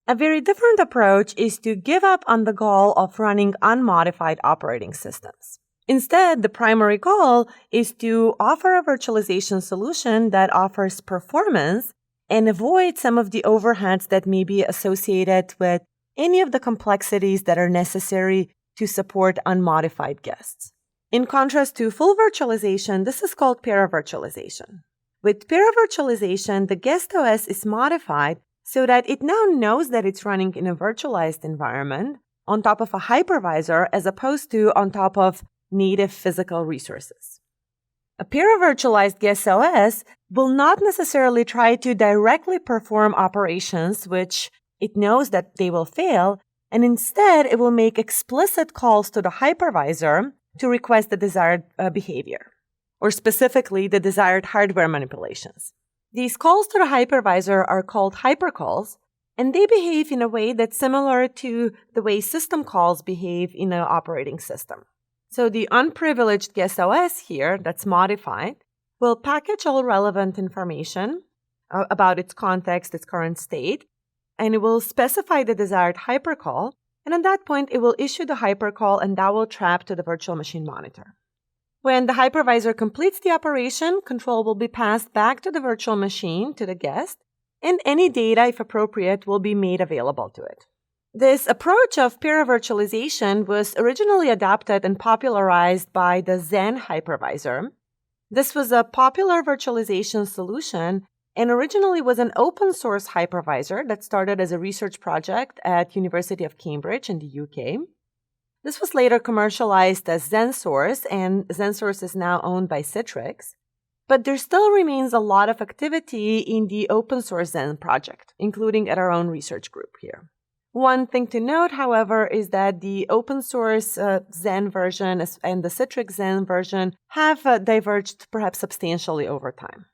A very different approach is to give up on the goal of running unmodified operating systems. Instead, the primary goal is to offer a virtualization solution that offers performance and avoid some of the overheads that may be associated with any of the complexities that are necessary to support unmodified guests. In contrast to full virtualization, this is called paravirtualization. With paravirtualization, the guest OS is modified so that it now knows that it's running in a virtualized environment on top of a hypervisor as opposed to on top of native physical resources. A paravirtualized guest OS will not necessarily try to directly perform operations which it knows that they will fail, and instead it will make explicit calls to the hypervisor to request the desired behavior, or specifically the desired hardware manipulations. These calls to the hypervisor are called hypercalls, and they behave in a way that's similar to the way system calls behave in an operating system. So the unprivileged guest OS here that's modified will package all relevant information about its context, its current state, and it will specify the desired hypercall, and at that point it will issue the hypercall and that will trap to the virtual machine monitor. When the hypervisor completes the operation, control will be passed back to the virtual machine, to the guest, and any data, if appropriate, will be made available to it. This approach of paravirtualization was originally adopted and popularized by the Zen hypervisor. This was a popular virtualization solution and originally was an open source hypervisor that started as a research project at University of Cambridge in the UK. This was later commercialized as ZenSource, and ZenSource is now owned by Citrix. But there still remains a lot of activity in the open source Zen project, including at our own research group here. One thing to note, however, is that the open source Zen version and the Citrix Zen version have diverged perhaps substantially over time.